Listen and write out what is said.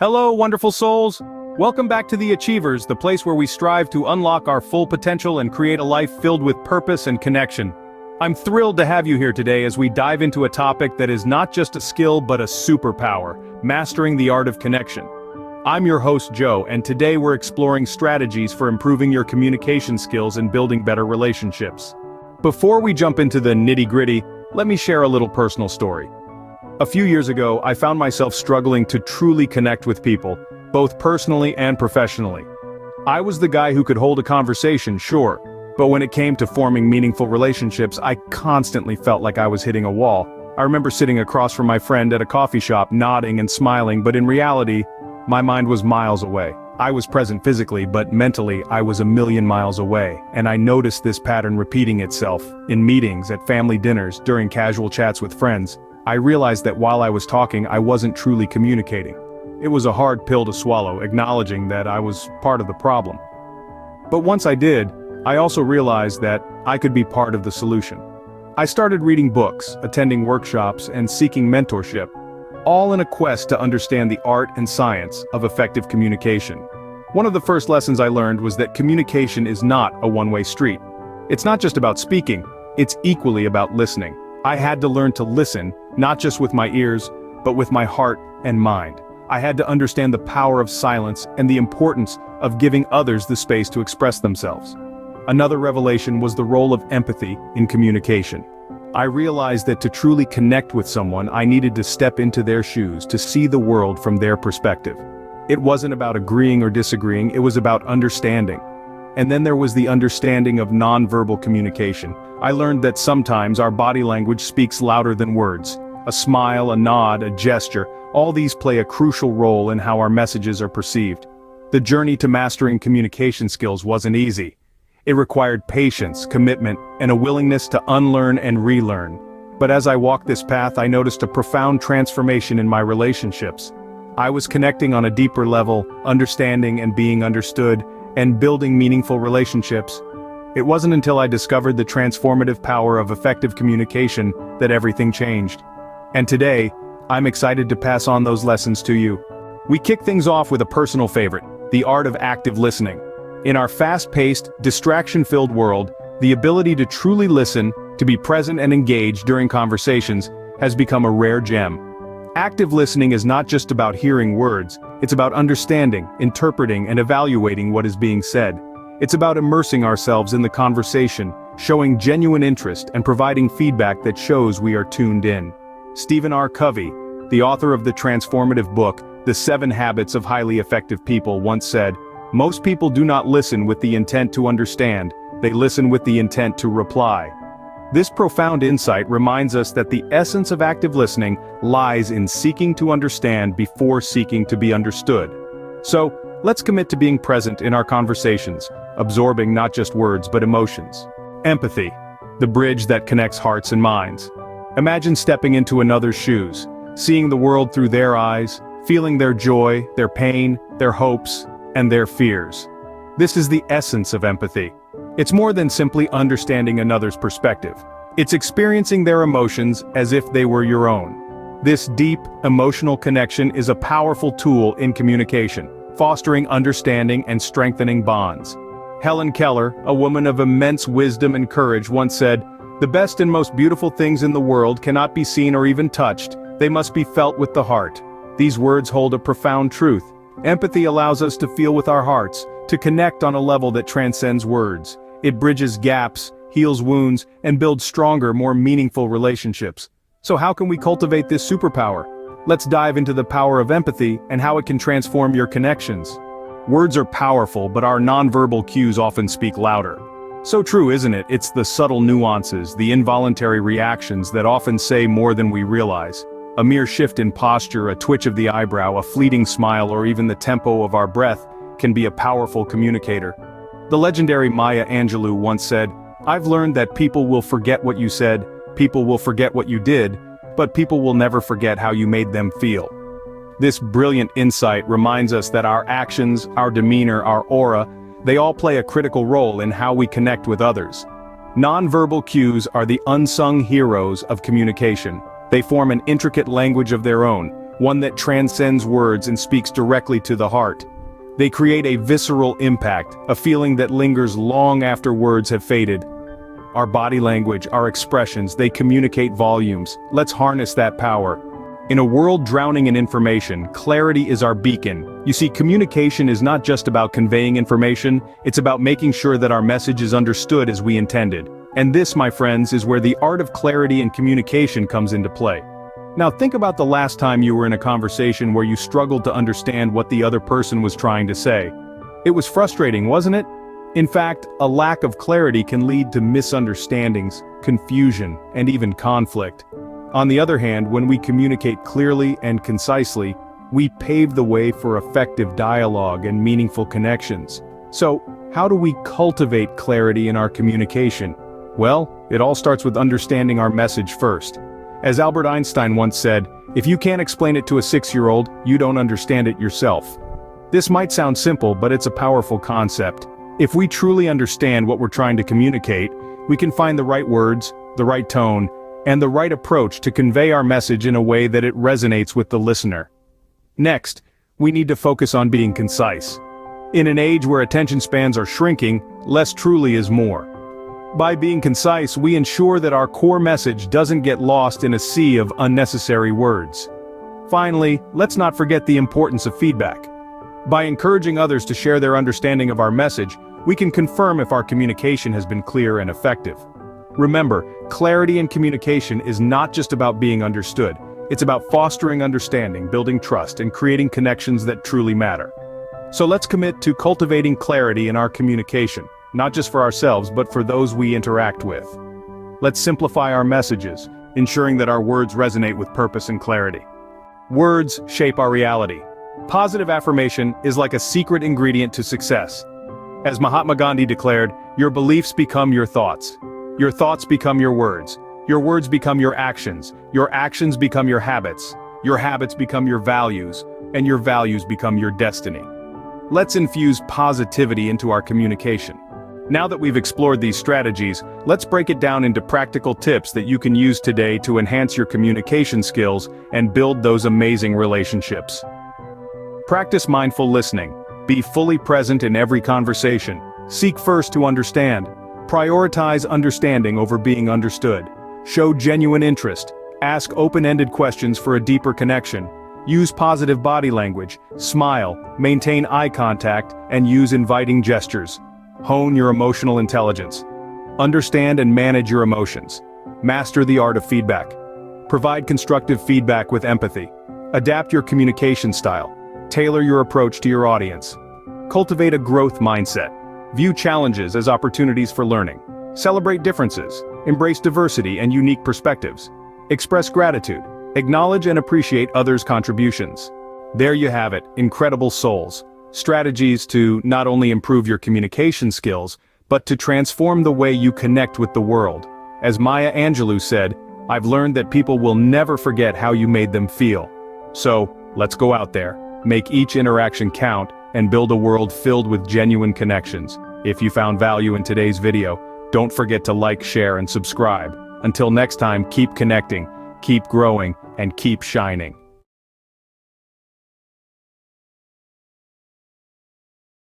Hello, wonderful souls! Welcome back to The Achievers, the place where we strive to unlock our full potential and create a life filled with purpose and connection. I'm thrilled to have you here today as we dive into a topic that is not just a skill but a superpower, mastering the art of connection. I'm your host Joe, and today we're exploring strategies for improving your communication skills and building better relationships. Before we jump into the nitty-gritty, let me share a little personal story. A few years ago, I found myself struggling to truly connect with people, both personally and professionally. I was the guy who could hold a conversation, sure, but when it came to forming meaningful relationships, I constantly felt like I was hitting a wall. I remember sitting across from my friend at a coffee shop, nodding and smiling, but in reality, my mind was miles away. I was present physically, but mentally, I was a million miles away, and I noticed this pattern repeating itself in meetings, at family dinners, during casual chats with friends. I realized that while I was talking, I wasn't truly communicating. It was a hard pill to swallow, acknowledging that I was part of the problem. But once I did, I also realized that I could be part of the solution. I started reading books, attending workshops, and seeking mentorship, all in a quest to understand the art and science of effective communication. One of the first lessons I learned was that communication is not a one-way street. It's not just about speaking, it's equally about listening. I had to learn to listen, not just with my ears, but with my heart and mind. I had to understand the power of silence and the importance of giving others the space to express themselves. Another revelation was the role of empathy in communication. I realized that to truly connect with someone, I needed to step into their shoes, to see the world from their perspective. It wasn't about agreeing or disagreeing, it was about understanding. And then there was the understanding of nonverbal communication. I learned that sometimes our body language speaks louder than words. A smile, a nod, a gesture, all these play a crucial role in how our messages are perceived. The journey to mastering communication skills wasn't easy. It required patience, commitment, and a willingness to unlearn and relearn. But as I walked this path, I noticed a profound transformation in my relationships. I was connecting on a deeper level, understanding and being understood, and building meaningful relationships. It wasn't until I discovered the transformative power of effective communication that everything changed. And today, I'm excited to pass on those lessons to you. We kick things off with a personal favorite, the art of active listening. In our fast-paced, distraction-filled world, the ability to truly listen, to be present and engaged during conversations, has become a rare gem. Active listening is not just about hearing words, it's about understanding, interpreting, and evaluating what is being said. It's about immersing ourselves in the conversation, showing genuine interest, and providing feedback that shows we are tuned in. Stephen R. Covey, the author of the transformative book, The 7 Habits of Highly Effective People, once said, "Most people do not listen with the intent to understand, they listen with the intent to reply." This profound insight reminds us that the essence of active listening lies in seeking to understand before seeking to be understood. So, let's commit to being present in our conversations, absorbing not just words but emotions. Empathy, the bridge that connects hearts and minds. Imagine stepping into another's shoes, seeing the world through their eyes, feeling their joy, their pain, their hopes, and their fears. This is the essence of empathy. It's more than simply understanding another's perspective. It's experiencing their emotions as if they were your own. This deep, emotional connection is a powerful tool in communication, fostering understanding and strengthening bonds. Helen Keller, a woman of immense wisdom and courage, once said, "The best and most beautiful things in the world cannot be seen or even touched, they must be felt with the heart." These words hold a profound truth. Empathy allows us to feel with our hearts, to connect on a level that transcends words. It bridges gaps, heals wounds, and builds stronger, more meaningful relationships. So how can we cultivate this superpower? Let's dive into the power of empathy and how it can transform your connections. Words are powerful, but our nonverbal cues often speak louder. So true, isn't it? It's the subtle nuances, the involuntary reactions that often say more than we realize. A mere shift in posture, a twitch of the eyebrow, a fleeting smile, or even the tempo of our breath can be a powerful communicator. The legendary Maya Angelou once said, "I've learned that people will forget what you said, people will forget what you did, but people will never forget how you made them feel." This brilliant insight reminds us that our actions, our demeanor, our aura, they all play a critical role in how we connect with others. Nonverbal cues are the unsung heroes of communication. They form an intricate language of their own, one that transcends words and speaks directly to the heart. They create a visceral impact, a feeling that lingers long after words have faded. Our body language, our expressions, they communicate volumes. Let's harness that power. In a world drowning in information, clarity is our beacon. You see, communication is not just about conveying information, it's about making sure that our message is understood as we intended. And this, my friends, is where the art of clarity and communication comes into play. Now think about the last time you were in a conversation where you struggled to understand what the other person was trying to say. It was frustrating, wasn't it? In fact, a lack of clarity can lead to misunderstandings, confusion, and even conflict. On the other hand, when we communicate clearly and concisely, we pave the way for effective dialogue and meaningful connections. So, how do we cultivate clarity in our communication? Well, it all starts with understanding our message first. As Albert Einstein once said, if you can't explain it to a 6-year-old, you don't understand it yourself. This might sound simple, but it's a powerful concept. If we truly understand what we're trying to communicate, we can find the right words, the right tone, and the right approach to convey our message in a way that it resonates with the listener. Next, we need to focus on being concise. In an age where attention spans are shrinking, less truly is more. By being concise, we ensure that our core message doesn't get lost in a sea of unnecessary words. Finally, let's not forget the importance of feedback. By encouraging others to share their understanding of our message, we can confirm if our communication has been clear and effective. Remember, clarity in communication is not just about being understood. It's about fostering understanding, building trust, and creating connections that truly matter. So let's commit to cultivating clarity in our communication, not just for ourselves, but for those we interact with. Let's simplify our messages, ensuring that our words resonate with purpose and clarity. Words shape our reality. Positive affirmation is like a secret ingredient to success. As Mahatma Gandhi declared, your beliefs become your thoughts. Your thoughts become your words become your actions become your habits become your values, and your values become your destiny. Let's infuse positivity into our communication. Now that we've explored these strategies, let's break it down into practical tips that you can use today to enhance your communication skills and build those amazing relationships. Practice mindful listening. Be fully present in every conversation. Seek first to understand. Prioritize understanding over being understood. Show genuine interest. Ask open-ended questions for a deeper connection. Use positive body language. Smile, maintain eye contact, and use inviting gestures. Hone your emotional intelligence. Understand and manage your emotions. Master the art of feedback. Provide constructive feedback with empathy. Adapt your communication style. Tailor your approach to your audience. Cultivate a growth mindset. View challenges as opportunities for learning. Celebrate differences. Embrace diversity and unique perspectives. Express gratitude. Acknowledge and appreciate others' contributions. There you have it, incredible souls. Strategies to not only improve your communication skills, but to transform the way you connect with the world. As Maya Angelou said, I've learned that people will never forget how you made them feel. So, let's go out there, make each interaction count, and build a world filled with genuine connections. If you found value in today's video, don't forget to like, share, and subscribe. Until next time, keep connecting, keep growing, and keep shining.